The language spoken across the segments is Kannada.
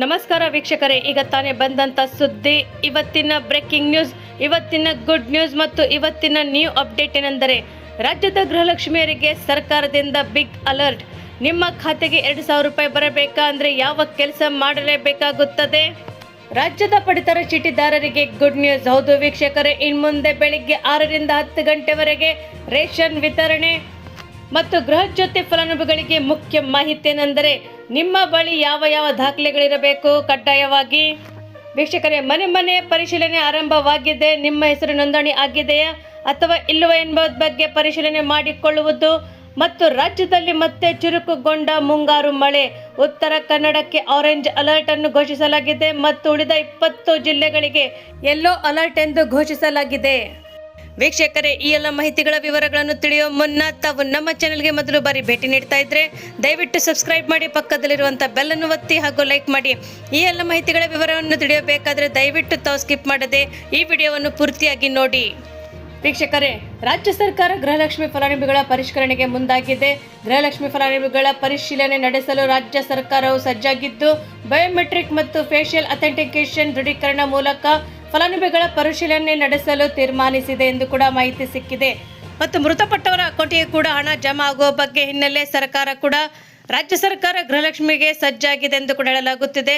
ನಮಸ್ಕಾರ ವೀಕ್ಷಕರೇ, ಈಗ ತಾನೇ ಬಂದಂಥ ಸುದ್ದಿ, ಇವತ್ತಿನ ಬ್ರೇಕಿಂಗ್ ನ್ಯೂಸ್, ಇವತ್ತಿನ ಗುಡ್ ನ್ಯೂಸ್ ಮತ್ತು ಇವತ್ತಿನ ನ್ಯೂ ಅಪ್ಡೇಟ್ ಏನೆಂದರೆ ರಾಜ್ಯದ ಗೃಹಲಕ್ಷ್ಮಿಯರಿಗೆ ಸರ್ಕಾರದಿಂದ ಬಿಗ್ ಅಲರ್ಟ್. ನಿಮ್ಮ ಖಾತೆಗೆ 2,000 ರೂಪಾಯಿ ಬರಬೇಕಾ ಅಂದರೆ ಯಾವ ಕೆಲಸ ಮಾಡಲೇಬೇಕಾಗುತ್ತದೆ? ರಾಜ್ಯದ ಪಡಿತರ ಚೀಟಿದಾರರಿಗೆ ಗುಡ್ ನ್ಯೂಸ್. ಹೌದು ವೀಕ್ಷಕರೇ, ಇನ್ಮುಂದೆ ಬೆಳಿಗ್ಗೆ 6 ರಿಂದ 10 ಗಂಟೆವರೆಗೆ ರೇಷನ್ ವಿತರಣೆ ಮತ್ತು ಗೃಹ ಜ್ಯೋತಿ ಫಲಾನುಭವಿಗಳಿಗೆ ಮುಖ್ಯ ಮಾಹಿತಿ ಏನೆಂದರೆ ನಿಮ್ಮ ಬಳಿ ಯಾವ ದಾಖಲೆಗಳಿರಬೇಕು ಕಡ್ಡಾಯವಾಗಿ. ವೀಕ್ಷಕರೇ, ಮನೆ ಪರಿಶೀಲನೆ ಆರಂಭವಾಗಿದೆ. ನಿಮ್ಮ ಹೆಸರು ನೋಂದಣಿ ಆಗಿದೆಯಾ ಅಥವಾ ಇಲ್ಲವೋ ಎಂಬುದರ ಬಗ್ಗೆ ಪರಿಶೀಲನೆ ಮಾಡಿಕೊಳ್ಳುವುದು ಮತ್ತು ರಾಜ್ಯದಲ್ಲಿ ಮತ್ತೆ ಚುರುಕುಗೊಂಡ ಮುಂಗಾರು ಮಳೆ. ಉತ್ತರ ಕನ್ನಡಕ್ಕೆ ಆರೆಂಜ್ ಅಲರ್ಟ್ ಅನ್ನು ಘೋಷಿಸಲಾಗಿದೆ ಮತ್ತು ಉಳಿದ 20 ಜಿಲ್ಲೆಗಳಿಗೆ ಯೆಲ್ಲೋ ಅಲರ್ಟ್ ಎಂದು ಘೋಷಿಸಲಾಗಿದೆ. ವೀಕ್ಷಕರೇ, ಈ ಎಲ್ಲ ಮಾಹಿತಿಗಳ ವಿವರಗಳನ್ನು ತಿಳಿಯುವ ಮುನ್ನ ತಾವು ನಮ್ಮ ಚಾನೆಲ್ಗೆ ಮೊದಲು ಬಾರಿ ಭೇಟಿ ನೀಡ್ತಾ ಇದ್ರೆ ದಯವಿಟ್ಟು ಸಬ್ಸ್ಕ್ರೈಬ್ ಮಾಡಿ, ಪಕ್ಕದಲ್ಲಿರುವಂಥ ಬೆಲ್ ಅನ್ನು ಒತ್ತಿ ಹಾಗೂ ಲೈಕ್ ಮಾಡಿ. ಈ ಎಲ್ಲ ಮಾಹಿತಿಗಳ ವಿವರವನ್ನು ತಿಳಿಯಬೇಕಾದ್ರೆ ದಯವಿಟ್ಟು ತಾವು ಸ್ಕಿಪ್ ಮಾಡದೆ ಈ ವಿಡಿಯೋವನ್ನು ಪೂರ್ತಿಯಾಗಿ ನೋಡಿ. ವೀಕ್ಷಕರೇ, ರಾಜ್ಯ ಸರ್ಕಾರ ಗೃಹಲಕ್ಷ್ಮಿ ಫಲಾನುಭವಿಗಳ ಪರಿಷ್ಕರಣೆಗೆ ಮುಂದಾಗಿದೆ. ಗೃಹಲಕ್ಷ್ಮಿ ಫಲಾನುಭವಿಗಳ ಪರಿಶೀಲನೆ ನಡೆಸಲು ರಾಜ್ಯ ಸರ್ಕಾರವು ಸಜ್ಜಾಗಿದ್ದು, ಬಯೋಮೆಟ್ರಿಕ್ ಮತ್ತು ಫೇಶಿಯಲ್ ಅಥೆಂಟಿಕೇಶನ್ ದೃಢೀಕರಣ ಮೂಲಕ ಫಲಾನುಭವಿಗಳ ಪರಿಶೀಲನೆ ನಡೆಸಲು ತೀರ್ಮಾನಿಸಿದೆ ಎಂದು ಕೂಡ ಮಾಹಿತಿ ಸಿಕ್ಕಿದೆ. ಮತ್ತು ಮೃತಪಟ್ಟವರ ಅಕೌಂಟಿಗೆ ಕೂಡ ಹಣ ಜಮಾ ಆಗುವ ಬಗ್ಗೆ ಹಿನ್ನೆಲೆ ರಾಜ್ಯ ಸರ್ಕಾರ ಗೃಹಲಕ್ಷ್ಮಿಗೆ ಸಜ್ಜಾಗಿದೆ ಎಂದು ಕೂಡ ಹೇಳಲಾಗುತ್ತಿದೆ.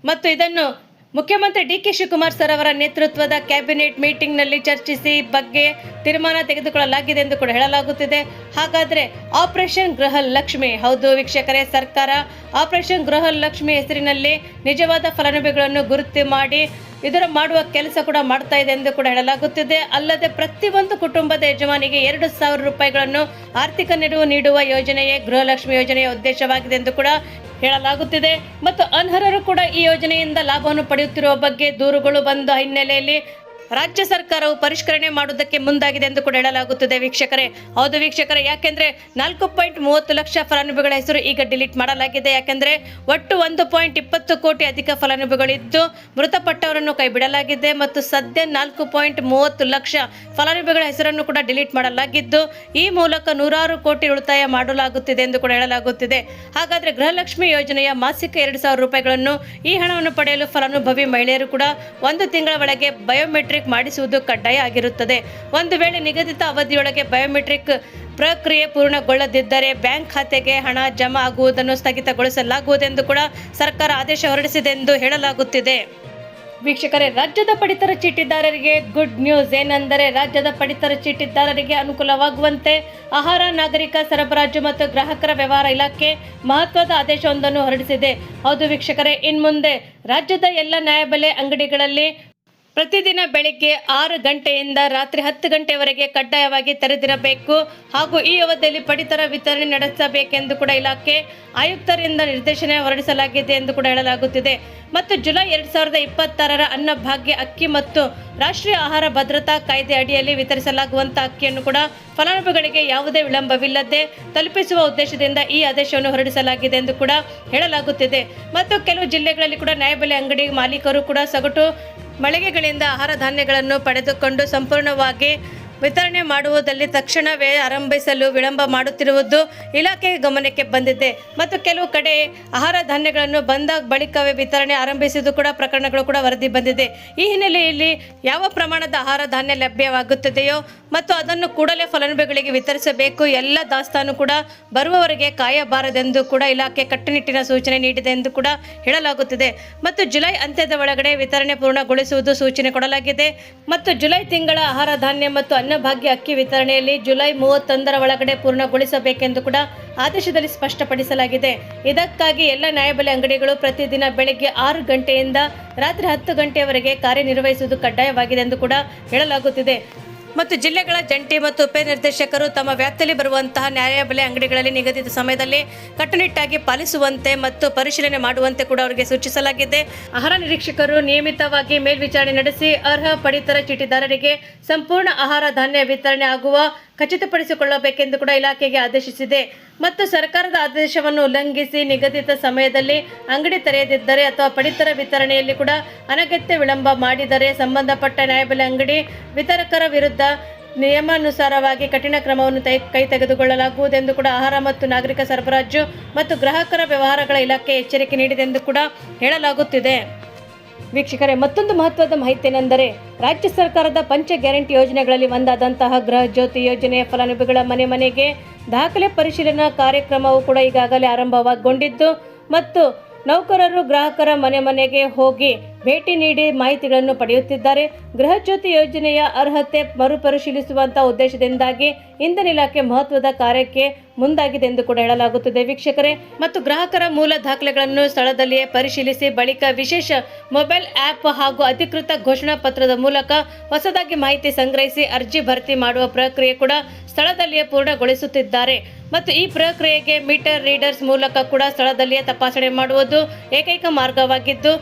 ಮತ್ತು ಇದನ್ನು ಮುಖ್ಯಮಂತ್ರಿ ಡಿ.ಕೆ. ಶಿವಕುಮಾರ್ ಸರ್ ಅವರ ನೇತೃತ್ವದ ಕ್ಯಾಬಿನೆಟ್ ಮೀಟಿಂಗ್ನಲ್ಲಿ ಚರ್ಚಿಸಿ ಬಗ್ಗೆ ತೀರ್ಮಾನ ತೆಗೆದುಕೊಳ್ಳಲಾಗಿದೆ ಎಂದು ಕೂಡ ಹೇಳಲಾಗುತ್ತಿದೆ. ಹಾಗಾದರೆ ಆಪರೇಷನ್ ಗೃಹಲಕ್ಷ್ಮಿ, ಹೌದು ವೀಕ್ಷಕರೇ, ಸರ್ಕಾರ ಆಪರೇಷನ್ ಗೃಹಲಕ್ಷ್ಮಿ ಹೆಸರಿನಲ್ಲಿ ನಿಜವಾದ ಫಲಾನುಭವಿಗಳನ್ನು ಗುರುತು ಮಾಡಿ ಇದರ ಮಾಡುವ ಕೆಲಸ ಕೂಡ ಮಾಡ್ತಾ ಇದೆ ಎಂದು ಕೂಡ ಹೇಳಲಾಗುತ್ತಿದೆ. ಅಲ್ಲದೆ ಪ್ರತಿಯೊಂದು ಕುಟುಂಬದ ಯಜಮಾನಿಗೆ 2,000 ರೂಪಾಯಿಗಳನ್ನು ಆರ್ಥಿಕ ನೆರವು ನೀಡುವ ಯೋಜನೆಯೇ ಗೃಹಲಕ್ಷ್ಮಿ ಯೋಜನೆಯ ಉದ್ದೇಶವಾಗಿದೆ ಎಂದು ಕೂಡ ಹೇಳಲಾಗುತ್ತಿದೆ. ಮತ್ತು ಅನರ್ಹರು ಕೂಡ ಈ ಯೋಜನೆಯಿಂದ ಲಾಭವನ್ನು ಪಡೆಯುತ್ತಿರುವ ಬಗ್ಗೆ ದೂರುಗಳು ಬಂದ ಹಿನ್ನೆಲೆಯಲ್ಲಿ ರಾಜ್ಯ ಸರ್ಕಾರವು ಪರಿಷ್ಕರಣೆ ಮಾಡುವುದಕ್ಕೆ ಮುಂದಾಗಿದೆ ಎಂದು ಕೂಡ ಹೇಳಲಾಗುತ್ತದೆ. ವೀಕ್ಷಕರೇ, ಹೌದು ವೀಕ್ಷಕರೇ, ಯಾಕೆಂದ್ರೆ 4.30 ಲಕ್ಷ ಫಲಾನುಭವಿಗಳ ಹೆಸರು ಈಗ ಡಿಲೀಟ್ ಮಾಡಲಾಗಿದೆ. ಯಾಕೆಂದ್ರೆ ಒಟ್ಟು 1.20 ಕೋಟಿ ಅಧಿಕ ಫಲಾನುಭವಿಗಳಿದ್ದು ಮೃತಪಟ್ಟವರನ್ನು ಕೈ ಬಿಡಲಾಗಿದೆ ಮತ್ತು ಸದ್ಯ 4.30 ಲಕ್ಷ ಫಲಾನುಭವಿಗಳ ಹೆಸರನ್ನು ಕೂಡ ಡಿಲೀಟ್ ಮಾಡಲಾಗಿದ್ದು ಈ ಮೂಲಕ 100 ಕೋಟಿ ಉಳಿತಾಯ ಮಾಡಲಾಗುತ್ತಿದೆ ಎಂದು ಕೂಡ ಹೇಳಲಾಗುತ್ತಿದೆ. ಹಾಗಾದ್ರೆ ಗೃಹಲಕ್ಷ್ಮಿ ಯೋಜನೆಯ ಮಾಸಿಕ 2,000 ರೂಪಾಯಿಗಳನ್ನು ಈ ಹಣವನ್ನು ಪಡೆಯಲು ಫಲಾನುಭವಿ ಮಹಿಳೆಯರು ಕೂಡ 1 ತಿಂಗಳ ಒಳಗೆ ಬಯೋಮೆಟ್ರಿಕ್ ಮಾಡಿಸುವುದು ಕಡ್ಡಾಯ ಆಗಿರುತ್ತದೆ. ಒಂದು ವೇಳೆ ನಿಗದಿತ ಅವಧಿಯೊಳಗೆ ಬಯೋಮೆಟ್ರಿಕ್ ಪ್ರಕ್ರಿಯೆ ಪೂರ್ಣಗೊಳ್ಳದಿದ್ದರೆ ಬ್ಯಾಂಕ್ ಖಾತೆಗೆ ಹಣ ಜಮಾ ಆಗುವುದನ್ನು ಸ್ಥಗಿತಗೊಳಿಸಲಾಗುವುದೆಂದು ಕೂಡ ಸರ್ಕಾರ ಆದೇಶ ಹೊರಡಿಸಿದೆ ಎಂದು ಹೇಳಲಾಗುತ್ತಿದೆ. ವೀಕ್ಷಕರೇ, ರಾಜ್ಯದ ಪಡಿತರ ಚೀಟಿದಾರರಿಗೆ ಗುಡ್ ನ್ಯೂಸ್ ಏನೆಂದರೆ ರಾಜ್ಯದ ಪಡಿತರ ಚೀಟಿದಾರರಿಗೆ ಅನುಕೂಲವಾಗುವಂತೆ ಆಹಾರ, ನಾಗರಿಕ ಸರಬರಾಜು ಮತ್ತು ಗ್ರಾಹಕರ ವ್ಯವಹಾರ ಇಲಾಖೆ ಮಹತ್ವದ ಆದೇಶವೊಂದನ್ನು ಹೊರಡಿಸಿದೆ. ಹೌದು ವೀಕ್ಷಕರೇ, ಇನ್ಮುಂದೆ ರಾಜ್ಯದ ಎಲ್ಲ ನ್ಯಾಯಬೆಲೆ ಅಂಗಡಿಗಳಲ್ಲಿ ಪ್ರತಿದಿನ ಬೆಳಿಗ್ಗೆ 6 ಗಂಟೆಯಿಂದ ರಾತ್ರಿ 10 ಗಂಟೆವರೆಗೆ ಕಡ್ಡಾಯವಾಗಿ ತೆರೆದಿರಬೇಕು ಹಾಗೂ ಈ ಅವಧಿಯಲ್ಲಿ ಪಡಿತರ ವಿತರಣೆ ನಡೆಸಬೇಕೆಂದು ಕೂಡ ಇಲಾಖೆ ಆಯುಕ್ತರಿಂದ ನಿರ್ದೇಶನ ಹೊರಡಿಸಲಾಗಿದೆ ಎಂದು ಕೂಡ ಹೇಳಲಾಗುತ್ತಿದೆ. ಮತ್ತು ಜುಲೈ 2026ರ ಅನ್ನಭಾಗ್ಯ ಅಕ್ಕಿ ಮತ್ತು ರಾಷ್ಟ್ರೀಯ ಆಹಾರ ಭದ್ರತಾ ಕಾಯ್ದೆ ಅಡಿಯಲ್ಲಿ ವಿತರಿಸಲಾಗುವಂಥ ಅಕ್ಕಿಯನ್ನು ಕೂಡ ಫಲಾನುಭವಿಗಳಿಗೆ ಯಾವುದೇ ವಿಳಂಬವಿಲ್ಲದೆ ತಲುಪಿಸುವ ಉದ್ದೇಶದಿಂದ ಈ ಆದೇಶವನ್ನು ಹೊರಡಿಸಲಾಗಿದೆ ಎಂದು ಕೂಡ ಹೇಳಲಾಗುತ್ತಿದೆ. ಮತ್ತು ಕೆಲವು ಜಿಲ್ಲೆಗಳಲ್ಲಿ ಕೂಡ ನ್ಯಾಯಬೆಲೆ ಅಂಗಡಿ ಮಾಲೀಕರು ಕೂಡ ಸಗಟು ಮಳಿಗೆಗಳಿಂದ ಆಹಾರ ಧಾನ್ಯಗಳನ್ನು ಪಡೆದುಕೊಂಡು ಸಂಪೂರ್ಣವಾಗಿ ವಿತರಣೆ ಮಾಡುವುದರಲ್ಲಿ ತಕ್ಷಣವೇ ಆರಂಭಿಸಲು ವಿಳಂಬ ಮಾಡುತ್ತಿರುವುದು ಇಲಾಖೆಯ ಗಮನಕ್ಕೆ ಬಂದಿದೆ. ಮತ್ತು ಕೆಲವು ಕಡೆ ಆಹಾರ ಧಾನ್ಯಗಳನ್ನು ಬಂದ ಬಳಿಕವೇ ವಿತರಣೆ ಆರಂಭಿಸಿದ್ದು ಕೂಡ ಪ್ರಕರಣಗಳು ಕೂಡ ವರದಿ ಬಂದಿದೆ. ಈ ಹಿನ್ನೆಲೆಯಲ್ಲಿ ಯಾವ ಪ್ರಮಾಣದ ಆಹಾರ ಧಾನ್ಯ ಲಭ್ಯವಾಗುತ್ತದೆಯೋ ಮತ್ತು ಅದನ್ನು ಕೂಡಲೇ ಫಲಾನುಭವಿಗಳಿಗೆ ವಿತರಿಸಬೇಕು. ಎಲ್ಲ ದಾಸ್ತಾನು ಕೂಡ ಬರುವವರೆಗೆ ಕಾಯಬಾರದೆಂದು ಕೂಡ ಇಲಾಖೆ ಕಟ್ಟುನಿಟ್ಟಿನ ಸೂಚನೆ ನೀಡಿದೆ ಎಂದು ಕೂಡ ಹೇಳಲಾಗುತ್ತಿದೆ. ಮತ್ತು ಜುಲೈ ಅಂತ್ಯದ ಒಳಗಡೆ ವಿತರಣೆ ಪೂರ್ಣಗೊಳಿಸುವುದು ಸೂಚನೆ ಕೊಡಲಾಗಿದೆ. ಮತ್ತು ಜುಲೈ ತಿಂಗಳ ಆಹಾರ ಧಾನ್ಯ ಮತ್ತು ಅನ್ನಭಾಗ್ಯ ಅಕ್ಕಿ ವಿತರಣೆಯಲ್ಲಿ ಜುಲೈ 31ರ ಒಳಗಡೆ ಪೂರ್ಣಗೊಳಿಸಬೇಕೆಂದು ಕೂಡ ಆದೇಶದಲ್ಲಿ ಸ್ಪಷ್ಟಪಡಿಸಲಾಗಿದೆ. ಇದಕ್ಕಾಗಿ ಎಲ್ಲ ನ್ಯಾಯಬೆಲೆ ಅಂಗಡಿಗಳು ಪ್ರತಿದಿನ ಬೆಳಗ್ಗೆ 6 ಗಂಟೆಯಿಂದ ರಾತ್ರಿ 10 ಗಂಟೆಯವರೆಗೆ ಕಾರ್ಯನಿರ್ವಹಿಸುವುದು ಕಡ್ಡಾಯವಾಗಿದೆ ಎಂದು ಕೂಡ ಹೇಳಲಾಗುತ್ತಿದೆ. ಮತ್ತು ಜಿಲ್ಲೆಗಳ ಜಂಟಿ ಮತ್ತು ಉಪನಿರ್ದೇಶಕರು ತಮ್ಮ ವ್ಯಾಪ್ತಿಯಲ್ಲಿ ಬರುವಂತಹ ನ್ಯಾಯಬೆಲೆ ಅಂಗಡಿಗಳಲ್ಲಿ ನಿಗದಿತ ಸಮಯದಲ್ಲಿ ಕಟ್ಟುನಿಟ್ಟಾಗಿ ಪಾಲಿಸುವಂತೆ ಮತ್ತು ಪರಿಶೀಲನೆ ಮಾಡುವಂತೆ ಕೂಡ ಅವರಿಗೆ ಸೂಚಿಸಲಾಗಿದೆ. ಆಹಾರ ನಿರೀಕ್ಷಕರು ನಿಯಮಿತವಾಗಿ ಮೇಲ್ವಿಚಾರಣೆ ನಡೆಸಿ ಅರ್ಹ ಪಡಿತರ ಚೀಟಿದಾರರಿಗೆ ಸಂಪೂರ್ಣ ಆಹಾರ ಧಾನ್ಯ ವಿತರಣೆ ಆಗುವ ಖಚಿತಪಡಿಸಿಕೊಳ್ಳಬೇಕೆಂದು ಕೂಡ ಇಲಾಖೆಗೆ ಆದೇಶಿಸಿದೆ. ಮತ್ತು ಸರ್ಕಾರದ ಆದೇಶವನ್ನು ಉಲ್ಲಂಘಿಸಿ ನಿಗದಿತ ಸಮಯದಲ್ಲಿ ಅಂಗಡಿ ತೆರೆಯದಿದ್ದರೆ ಅಥವಾ ಪಡಿತರ ವಿತರಣೆಯಲ್ಲಿ ಕೂಡ ಅನಗತ್ಯ ವಿಳಂಬ ಮಾಡಿದರೆ ಸಂಬಂಧಪಟ್ಟ ನ್ಯಾಯಬೆಲೆ ಅಂಗಡಿ ವಿತರಕರ ವಿರುದ್ಧ ನಿಯಮಾನುಸಾರವಾಗಿ ಕಠಿಣ ಕ್ರಮವನ್ನು ಕೈ ತೆಗೆದುಕೊಳ್ಳಲಾಗುವುದೆಂದು ಕೂಡ ಆಹಾರ ಮತ್ತು ನಾಗರಿಕ ಸರಬರಾಜು ಮತ್ತು ಗ್ರಾಹಕರ ವ್ಯವಹಾರಗಳ ಇಲಾಖೆ ಎಚ್ಚರಿಕೆ ನೀಡಿದೆ ಎಂದು ಕೂಡ ಹೇಳಲಾಗುತ್ತಿದೆ. ವೀಕ್ಷಕರೇ, ಮತ್ತೊಂದು ಮಹತ್ವದ ಮಾಹಿತಿ ಏನೆಂದರೆ ರಾಜ್ಯ ಸರ್ಕಾರದ ಪಂಚ ಗ್ಯಾರಂಟಿ ಯೋಜನೆಗಳಲ್ಲಿ ಒಂದಾದಂತಹ ಗೃಹ ಜ್ಯೋತಿ ಯೋಜನೆಯ ಫಲಾನುಭವಿಗಳ ಮನೆ ಮನೆಗೆ ದಾಖಲೆ ಪರಿಶೀಲನಾ ಕಾರ್ಯಕ್ರಮವು ಕೂಡ ಈಗಾಗಲೇ ಆರಂಭಗೊಂಡಿದ್ದು ಮತ್ತು ನೌಕರರು ಗ್ರಾಹಕರ ಮನೆ ಮನೆಗೆ ಹೋಗಿ ಭೇಟಿ ನೀಡಿ ಮಾಹಿತಿಗಳನ್ನು ಪಡೆಯುತ್ತಿದ್ದಾರೆ. ಗೃಹ ಜ್ಯೋತಿ ಯೋಜನೆಯ ಅರ್ಹತೆ ಮರುಪರಿಶೀಲಿಸುವಂತಹ ಉದ್ದೇಶದಿಂದಾಗಿ ಇಂಧನ ಇಲಾಖೆ ಮಹತ್ವದ ಕಾರ್ಯಕ್ಕೆ ಮುಂದಾಗಿದೆ ಎಂದು ಕೂಡ ಹೇಳಲಾಗುತ್ತದೆ. ವೀಕ್ಷಕರೇ, ಮತ್ತು ಗ್ರಾಹಕರ ಮೂಲ ದಾಖಲೆಗಳನ್ನು ಸ್ಥಳದಲ್ಲಿಯೇ ಪರಿಶೀಲಿಸಿ ಬಳಿಕ ವಿಶೇಷ ಮೊಬೈಲ್ ಆ್ಯಪ್ ಹಾಗೂ ಅಧಿಕೃತ ಘೋಷಣಾ ಪತ್ರದ ಮೂಲಕ ಹೊಸದಾಗಿ ಮಾಹಿತಿ ಸಂಗ್ರಹಿಸಿ ಅರ್ಜಿ ಭರ್ತಿ ಮಾಡುವ ಪ್ರಕ್ರಿಯೆ ಕೂಡ ಸ್ಥಳದಲ್ಲಿಯೇ ಪೂರ್ಣಗೊಳಿಸುತ್ತಿದ್ದಾರೆ. ಮತ್ತು ಈ ಪ್ರಕ್ರಿಯೆಗೆ ಮೀಟರ್ ರೀಡರ್ಸ್ ಮೂಲಕ ಕೂಡ ಸ್ಥಳದಲ್ಲಿಯೇ ತಪಾಸಣೆ ಮಾಡುವುದು ಏಕೈಕ ಮಾರ್ಗವಾಗಿದ್ದು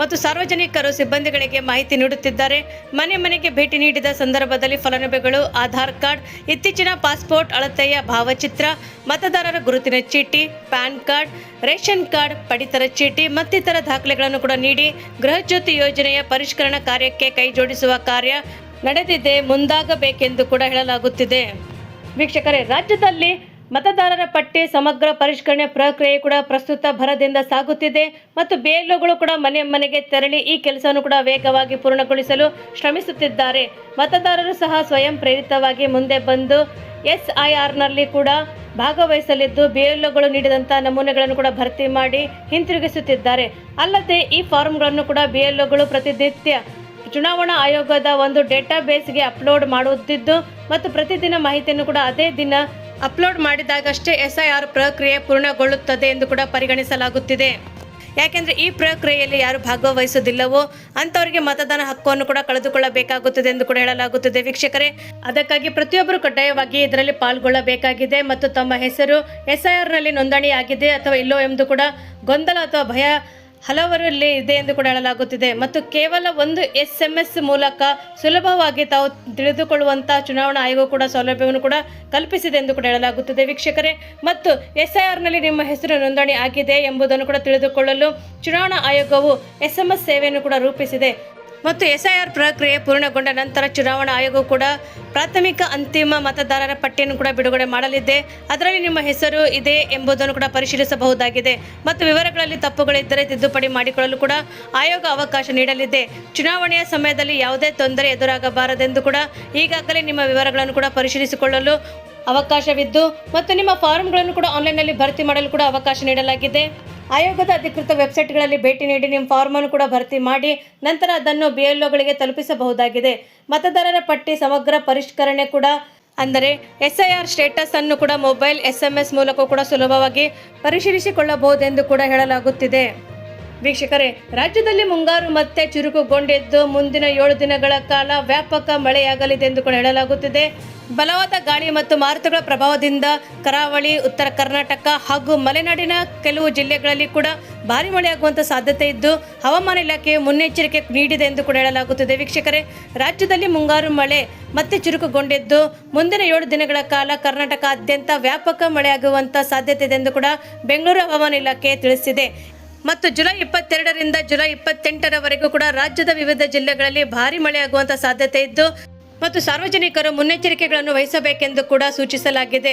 ಮತ್ತು ಸಾರ್ವಜನಿಕರು ಸಿಬ್ಬಂದಿಗಳಿಗೆ ಮಾಹಿತಿ ನೀಡುತ್ತಿದ್ದಾರೆ. ಮನೆ ಮನೆಗೆ ಭೇಟಿ ನೀಡಿದ ಸಂದರ್ಭದಲ್ಲಿ ಫಲಾನುಭವಿಗಳು ಆಧಾರ್ ಕಾರ್ಡ್, ಇತ್ತೀಚಿನ ಪಾಸ್ಪೋರ್ಟ್ ಅಳತೆಯ ಭಾವಚಿತ್ರ, ಮತದಾರರ ಗುರುತಿನ ಚೀಟಿ, ಪ್ಯಾನ್ ಕಾರ್ಡ್, ರೇಷನ್ ಕಾರ್ಡ್, ಪಡಿತರ ಚೀಟಿ ಮತ್ತಿತರ ದಾಖಲೆಗಳನ್ನು ಕೂಡ ನೀಡಿ ಗೃಹ ಜ್ಯೋತಿ ಯೋಜನೆಯ ಪರಿಷ್ಕರಣಾ ಕಾರ್ಯಕ್ಕೆ ಕೈ ಜೋಡಿಸುವ ಕಾರ್ಯ ನಡೆದಿದೆ ಮುಂದಾಗಬೇಕೆಂದು ಕೂಡ ಹೇಳಲಾಗುತ್ತಿದೆ. ವೀಕ್ಷಕರೇ, ರಾಜ್ಯದಲ್ಲಿ ಮತದಾರರ ಪಟ್ಟಿ ಸಮಗ್ರ ಪರಿಷ್ಕರಣೆ ಪ್ರಕ್ರಿಯೆ ಕೂಡ ಪ್ರಸ್ತುತ ಭರದಿಂದ ಸಾಗುತ್ತಿದೆ ಮತ್ತು ಬಿಎಲ್ಒಗಳು ಕೂಡ ಮನೆ ಮನೆಗೆ ತೆರಳಿ ಈ ಕೆಲಸವನ್ನು ಕೂಡ ವೇಗವಾಗಿ ಪೂರ್ಣಗೊಳಿಸಲು ಶ್ರಮಿಸುತ್ತಿದ್ದಾರೆ. ಮತದಾರರು ಸಹ ಸ್ವಯಂ ಪ್ರೇರಿತವಾಗಿ ಮುಂದೆ ಬಂದು SIRನಲ್ಲಿ ಕೂಡ ಭಾಗವಹಿಸಲಿದ್ದು ಬಿಎಲ್ಒಗಳು ನೀಡಿದಂಥ ನಮೂನೆಗಳನ್ನು ಕೂಡ ಭರ್ತಿ ಮಾಡಿ ಹಿಂತಿರುಗಿಸುತ್ತಿದ್ದಾರೆ. ಅಲ್ಲದೆ ಈ ಫಾರ್ಮ್ಗಳನ್ನು ಕೂಡ ಬಿಎಲ್ಒಗಳು ಪ್ರತಿನಿತ್ಯ ಚುನಾವಣಾ ಆಯೋಗದ ಒಂದು ಡೇಟಾಬೇಸ್ಗೆ ಅಪ್ಲೋಡ್ ಮಾಡುತ್ತಿದ್ದು ಮತ್ತು ಪ್ರತಿದಿನ ಮಾಹಿತಿಯನ್ನು ಕೂಡ ಅದೇ ದಿನ ಅಪ್ಲೋಡ್ ಮಾಡಿದಾಗಷ್ಟೇ SIR ಪ್ರಕ್ರಿಯೆ ಪೂರ್ಣಗೊಳ್ಳುತ್ತದೆ ಎಂದು ಕೂಡ ಪರಿಗಣಿಸಲಾಗುತ್ತಿದೆ. ಯಾಕೆಂದರೆ ಈ ಪ್ರಕ್ರಿಯೆಯಲ್ಲಿ ಯಾರು ಭಾಗವಹಿಸುವುದಿಲ್ಲವೋ ಅಂಥವರಿಗೆ ಮತದಾನ ಹಕ್ಕನ್ನು ಕೂಡ ಕಳೆದುಕೊಳ್ಳಬೇಕಾಗುತ್ತದೆ ಎಂದು ಕೂಡ ಹೇಳಲಾಗುತ್ತದೆ. ವೀಕ್ಷಕರೇ, ಅದಕ್ಕಾಗಿ ಪ್ರತಿಯೊಬ್ಬರು ಕಡ್ಡಾಯವಾಗಿ ಇದರಲ್ಲಿ ಪಾಲ್ಗೊಳ್ಳಬೇಕಾಗಿದೆ ಮತ್ತು ತಮ್ಮ ಹೆಸರು SIRನಲ್ಲಿ ನೋಂದಣಿಯಾಗಿದೆ ಅಥವಾ ಇಲ್ಲೋ ಎಂದು ಕೂಡ ಗೊಂದಲ ಅಥವಾ ಭಯ ಹಲವರಲ್ಲಿ ಇದೆ ಎಂದು ಕೂಡ ಹೇಳಲಾಗುತ್ತಿದೆ. ಮತ್ತು ಕೇವಲ ಒಂದು SMS ಮೂಲಕ ಸುಲಭವಾಗಿ ತಾವು ತಿಳಿದುಕೊಳ್ಳುವಂಥ ಚುನಾವಣಾ ಆಯೋಗ ಕೂಡ ಸೌಲಭ್ಯವನ್ನು ಕೂಡ ಕಲ್ಪಿಸಿದೆ ಎಂದು ಕೂಡ ಹೇಳಲಾಗುತ್ತದೆ. ವೀಕ್ಷಕರೇ, ಮತ್ತು SIRನಲ್ಲಿ ನಿಮ್ಮ ಹೆಸರು ನೋಂದಣಿ ಆಗಿದೆ ಎಂಬುದನ್ನು ಕೂಡ ತಿಳಿದುಕೊಳ್ಳಲು ಚುನಾವಣಾ ಆಯೋಗವು SMS ಸೇವೆಯನ್ನು ಕೂಡ ರೂಪಿಸಿದೆ. ಮತ್ತು SIR ಪ್ರಕ್ರಿಯೆ ಪೂರ್ಣಗೊಂಡ ನಂತರ ಚುನಾವಣಾ ಆಯೋಗ ಕೂಡ ಪ್ರಾಥಮಿಕ ಅಂತಿಮ ಮತದಾರರ ಪಟ್ಟಿಯನ್ನು ಕೂಡ ಬಿಡುಗಡೆ ಮಾಡಲಿದೆ. ಅದರಲ್ಲಿ ನಿಮ್ಮ ಹೆಸರು ಇದೆ ಎಂಬುದನ್ನು ಕೂಡ ಪರಿಶೀಲಿಸಬಹುದಾಗಿದೆ ಮತ್ತು ವಿವರಗಳಲ್ಲಿ ತಪ್ಪುಗಳಿದ್ದರೆ ತಿದ್ದುಪಡಿ ಮಾಡಿಕೊಳ್ಳಲು ಕೂಡ ಆಯೋಗ ಅವಕಾಶ ನೀಡಲಿದೆ. ಚುನಾವಣೆಯ ಸಮಯದಲ್ಲಿ ಯಾವುದೇ ತೊಂದರೆ ಎದುರಾಗಬಾರದೆಂದು ಕೂಡ ಈಗಾಗಲೇ ನಿಮ್ಮ ವಿವರಗಳನ್ನು ಕೂಡ ಪರಿಶೀಲಿಸಿಕೊಳ್ಳಲು ಅವಕಾಶವಿದ್ದು ಮತ್ತು ನಿಮ್ಮ ಫಾರ್ಮ್ಗಳನ್ನು ಕೂಡ ಆನ್ಲೈನ್ನಲ್ಲಿ ಭರ್ತಿ ಮಾಡಲು ಕೂಡ ಅವಕಾಶ ನೀಡಲಾಗಿದೆ. ಆಯೋಗದ ಅಧಿಕೃತ ವೆಬ್ಸೈಟ್ಗಳಲ್ಲಿ ಭೇಟಿ ನೀಡಿ ನಿಮ್ಮ ಫಾರ್ಮನ್ನು ಕೂಡ ಭರ್ತಿ ಮಾಡಿ ನಂತರ ಅದನ್ನು ಬಿಎಲ್ಒಗಳಿಗೆ ತಲುಪಿಸಬಹುದಾಗಿದೆ. ಮತದಾರರ ಪಟ್ಟಿ ಸಮಗ್ರ ಪರಿಷ್ಕರಣೆ ಕೂಡ ಅಂದರೆ SIR ಸ್ಟೇಟಸ್ ಅನ್ನು ಕೂಡ ಮೊಬೈಲ್ SMS ಮೂಲಕ ಕೂಡ ಸುಲಭವಾಗಿ ಪರಿಶೀಲಿಸಿಕೊಳ್ಳಬಹುದೆಂದು ಕೂಡ ಹೇಳಲಾಗುತ್ತಿದೆ. ವೀಕ್ಷಕರೇ, ರಾಜ್ಯದಲ್ಲಿ ಮುಂಗಾರು ಮತ್ತೆ ಚುರುಕುಗೊಂಡಿದ್ದು ಮುಂದಿನ 7 ದಿನಗಳ ಕಾಲ ವ್ಯಾಪಕ ಮಳೆಯಾಗಲಿದೆ ಎಂದು ಕೂಡ ಹೇಳಲಾಗುತ್ತಿದೆ. ಬಲವಾದ ಗಾಳಿ ಮತ್ತು ಮಾರುತಗಳ ಪ್ರಭಾವದಿಂದ ಕರಾವಳಿ, ಉತ್ತರ ಕರ್ನಾಟಕ ಹಾಗೂ ಮಲೆನಾಡಿನ ಕೆಲವು ಜಿಲ್ಲೆಗಳಲ್ಲಿ ಕೂಡ ಭಾರಿ ಮಳೆಯಾಗುವಂಥ ಸಾಧ್ಯತೆ ಇದ್ದು ಹವಾಮಾನ ಇಲಾಖೆಯು ಮುನ್ನೆಚ್ಚರಿಕೆ ನೀಡಿದೆ ಎಂದು ಕೂಡ ಹೇಳಲಾಗುತ್ತಿದೆ. ವೀಕ್ಷಕರೇ, ರಾಜ್ಯದಲ್ಲಿ ಮುಂಗಾರು ಮಳೆ ಮತ್ತೆ ಚುರುಕುಗೊಂಡಿದ್ದು ಮುಂದಿನ 7 ದಿನಗಳ ಕಾಲ ಕರ್ನಾಟಕದಾದ್ಯಂತ ವ್ಯಾಪಕ ಮಳೆಯಾಗುವಂಥ ಸಾಧ್ಯತೆ ಇದೆ ಎಂದು ಕೂಡ ಬೆಂಗಳೂರು ಹವಾಮಾನ ಇಲಾಖೆ ತಿಳಿಸಿದೆ. ಮತ್ತು ಜುಲೈ 22ರಿಂದ ಜುಲೈ 28ರವರೆಗೂ ಕೂಡ ರಾಜ್ಯದ ವಿವಿಧ ಜಿಲ್ಲೆಗಳಲ್ಲಿ ಭಾರಿ ಮಳೆಯಾಗುವಂಥ ಸಾಧ್ಯತೆ ಇದ್ದು ಮತ್ತು ಸಾರ್ವಜನಿಕರು ಮುನ್ನೆಚ್ಚರಿಕೆಗಳನ್ನು ವಹಿಸಬೇಕೆಂದು ಕೂಡ ಸೂಚಿಸಲಾಗಿದೆ.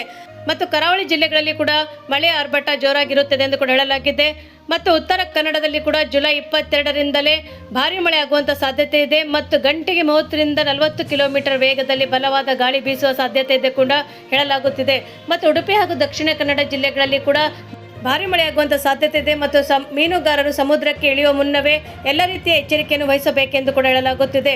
ಮತ್ತು ಕರಾವಳಿ ಜಿಲ್ಲೆಗಳಲ್ಲಿ ಕೂಡ ಮಳೆ ಆರ್ಭಟ ಜೋರಾಗಿರುತ್ತದೆ ಎಂದು ಕೂಡ ಹೇಳಲಾಗಿದೆ. ಮತ್ತು ಉತ್ತರ ಕನ್ನಡದಲ್ಲಿ ಕೂಡ ಜುಲೈ 22ರಿಂದಲೇ ಭಾರಿ ಮಳೆ ಆಗುವಂಥ ಸಾಧ್ಯತೆ ಇದೆ ಮತ್ತು ಗಂಟೆಗೆ 30ರಿಂದ 40 ಕಿಲೋಮೀಟರ್ ವೇಗದಲ್ಲಿ ಬಲವಾದ ಗಾಳಿ ಬೀಸುವ ಸಾಧ್ಯತೆ ಇದೆ ಕೂಡ ಹೇಳಲಾಗುತ್ತಿದೆ. ಮತ್ತು ಉಡುಪಿ ಹಾಗೂ ದಕ್ಷಿಣ ಕನ್ನಡ ಜಿಲ್ಲೆಗಳಲ್ಲಿ ಕೂಡ ಭಾರಿ ಮಳೆಯಾಗುವಂಥ ಸಾಧ್ಯತೆ ಇದೆ ಮತ್ತು ಮೀನುಗಾರರು ಸಮುದ್ರಕ್ಕೆ ಇಳಿಯುವ ಮುನ್ನವೇ ಎಲ್ಲ ರೀತಿಯ ಎಚ್ಚರಿಕೆಯನ್ನು ವಹಿಸಬೇಕೆಂದು ಕೂಡ ಹೇಳಲಾಗುತ್ತಿದೆ.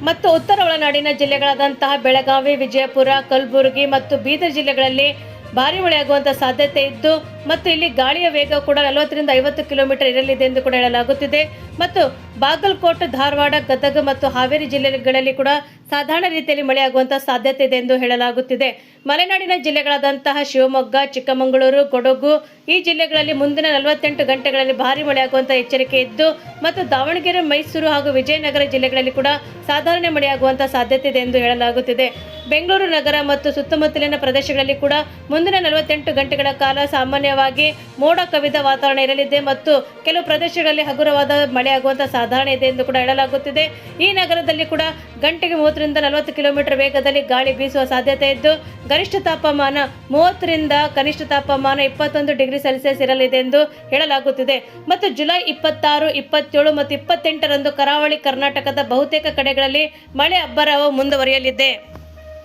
ಮತ್ತು ಉತ್ತರ ಒಳನಾಡಿನ ಜಿಲ್ಲೆಗಳಾದಂತಹ ಬೆಳಗಾವಿ, ವಿಜಯಪುರ, ಕಲಬುರಗಿ ಮತ್ತು ಬೀದರ್ ಜಿಲ್ಲೆಗಳಲ್ಲಿ ಭಾರಿ ಮಳೆಯಾಗುವಂಥ ಸಾಧ್ಯತೆ ಇದ್ದು ಮತ್ತು ಇಲ್ಲಿ ಗಾಳಿಯ ವೇಗ ಕೂಡ 40ರಿಂದ 50 ಕಿಲೋಮೀಟರ್ ಇರಲಿದೆ ಎಂದು ಕೂಡ ಹೇಳಲಾಗುತ್ತಿದೆ. ಮತ್ತು ಬಾಗಲಕೋಟೆ, ಧಾರವಾಡ, ಗದಗ ಮತ್ತು ಹಾವೇರಿ ಜಿಲ್ಲೆಗಳಲ್ಲಿ ಕೂಡ ಸಾಧಾರಣ ರೀತಿಯಲ್ಲಿ ಮಳೆಯಾಗುವಂಥ ಸಾಧ್ಯತೆ ಇದೆ ಎಂದು ಹೇಳಲಾಗುತ್ತಿದೆ. ಮಲೆನಾಡಿನ ಜಿಲ್ಲೆಗಳಾದಂತಹ ಶಿವಮೊಗ್ಗ, ಚಿಕ್ಕಮಗಳೂರು, ಕೊಡಗು ಈ ಜಿಲ್ಲೆಗಳಲ್ಲಿ ಮುಂದಿನ 48 ಗಂಟೆಗಳಲ್ಲಿ ಭಾರಿ ಮಳೆಯಾಗುವಂಥ ಎಚ್ಚರಿಕೆ ಇದ್ದು ಮತ್ತು ದಾವಣಗೆರೆ, ಮೈಸೂರು ಹಾಗೂ ವಿಜಯನಗರ ಜಿಲ್ಲೆಗಳಲ್ಲಿ ಕೂಡ ಸಾಧಾರಣ ಮಳೆಯಾಗುವಂಥ ಸಾಧ್ಯತೆ ಇದೆ ಎಂದು ಹೇಳಲಾಗುತ್ತಿದೆ. ಬೆಂಗಳೂರು ನಗರ ಮತ್ತು ಸುತ್ತಮುತ್ತಲಿನ ಪ್ರದೇಶಗಳಲ್ಲಿ ಕೂಡ ಮುಂದಿನ 48 ಗಂಟೆಗಳ ಕಾಲ ಸಾಮಾನ್ಯವಾಗಿ ಮೋಡ ಕವಿದ ವಾತಾವರಣ ಇರಲಿದೆ ಮತ್ತು ಕೆಲವು ಪ್ರದೇಶಗಳಲ್ಲಿ ಹಗುರವಾದ ಮಳೆ ಮಳೆಯಾಗುವಂಥ ಸಾಧಾರಣ ಇದೆ ಎಂದು ಕೂಡ ಹೇಳಲಾಗುತ್ತಿದೆ. ಈ ನಗರದಲ್ಲಿ ಕೂಡ ಗಂಟೆಗೆ 30ರಿಂದ 40 ಕಿಲೋಮೀಟರ್ ವೇಗದಲ್ಲಿ ಗಾಳಿ ಬೀಸುವ ಸಾಧ್ಯತೆ ಇದ್ದು ಗರಿಷ್ಠ ತಾಪಮಾನ 30ರಿಂದ ಕನಿಷ್ಠ ತಾಪಮಾನ 21 ಡಿಗ್ರಿ ಸೆಲ್ಸಿಯಸ್ ಇರಲಿದೆ ಎಂದು ಹೇಳಲಾಗುತ್ತಿದೆ. ಮತ್ತು ಜುಲೈ 26, 27 ಮತ್ತು 28ರಂದು ಕರಾವಳಿ ಕರ್ನಾಟಕದ ಬಹುತೇಕ ಕಡೆಗಳಲ್ಲಿ ಮಳೆ ಅಬ್ಬರವು ಮುಂದುವರಿಯಲಿದೆ.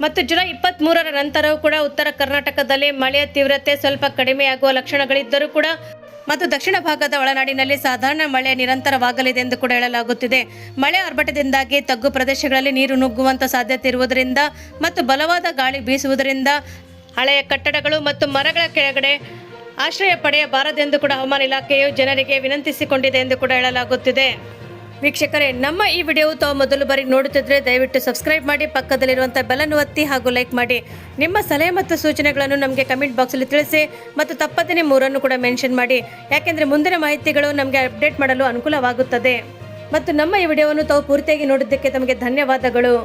ಮತ್ತು ಜುಲೈ 23ರ ನಂತರವೂ ಕೂಡ ಉತ್ತರ ಕರ್ನಾಟಕದಲ್ಲಿ ಮಳೆಯ ತೀವ್ರತೆ ಸ್ವಲ್ಪ ಕಡಿಮೆಯಾಗುವ ಲಕ್ಷಣಗಳಿದ್ದರೂ ಕೂಡ ಮತ್ತು ದಕ್ಷಿಣ ಭಾಗದ ಒಳನಾಡಿನಲ್ಲಿ ಸಾಧಾರಣ ಮಳೆ ನಿರಂತರವಾಗಲಿದೆ ಎಂದು ಕೂಡ ಹೇಳಲಾಗುತ್ತಿದೆ. ಮಳೆ ಆರ್ಭಟದಿಂದಾಗಿ ತಗ್ಗು ಪ್ರದೇಶಗಳಲ್ಲಿ ನೀರು ನುಗ್ಗುವಂಥ ಸಾಧ್ಯತೆ ಇರುವುದರಿಂದ ಮತ್ತು ಬಲವಾದ ಗಾಳಿ ಬೀಸುವುದರಿಂದ ಹಳೆಯ ಕಟ್ಟಡಗಳು ಮತ್ತು ಮರಗಳ ಕೆಳಗಡೆ ಆಶ್ರಯ ಪಡೆಯಬಾರದೆಂದು ಕೂಡ ಹವಾಮಾನ ಇಲಾಖೆಯು ಜನರಿಗೆ ವಿನಂತಿಸಿಕೊಂಡಿದೆ ಎಂದು ಕೂಡ ಹೇಳಲಾಗುತ್ತಿದೆ. ವೀಕ್ಷಕರೇ, ನಮ್ಮ ಈ ವಿಡಿಯೋವು ತಾವು ಮೊದಲು ಬಾರಿ ನೋಡುತ್ತಿದ್ದರೆ ದಯವಿಟ್ಟು ಸಬ್ಸ್ಕ್ರೈಬ್ ಮಾಡಿ, ಪಕ್ಕದಲ್ಲಿರುವಂಥ ಬೆಲ್ಲನ್ನು ಒತ್ತಿ ಹಾಗೂ ಲೈಕ್ ಮಾಡಿ. ನಿಮ್ಮ ಸಲಹೆ ಮತ್ತು ಸೂಚನೆಗಳನ್ನು ನಮಗೆ ಕಮೆಂಟ್ ಬಾಕ್ಸಲ್ಲಿ ತಿಳಿಸಿ ಮತ್ತು ತಪ್ಪದೇ 3 ಕೂಡ ಮೆನ್ಷನ್ ಮಾಡಿ. ಯಾಕೆಂದರೆ ಮುಂದಿನ ಮಾಹಿತಿಗಳು ನಮಗೆ ಅಪ್ಡೇಟ್ ಮಾಡಲು ಅನುಕೂಲವಾಗುತ್ತದೆ. ಮತ್ತು ನಮ್ಮ ಈ ವಿಡಿಯೋವನ್ನು ತಾವು ಪೂರ್ತಿಯಾಗಿ ನೋಡಿದ್ದಕ್ಕೆ ತಮಗೆ ಧನ್ಯವಾದಗಳು.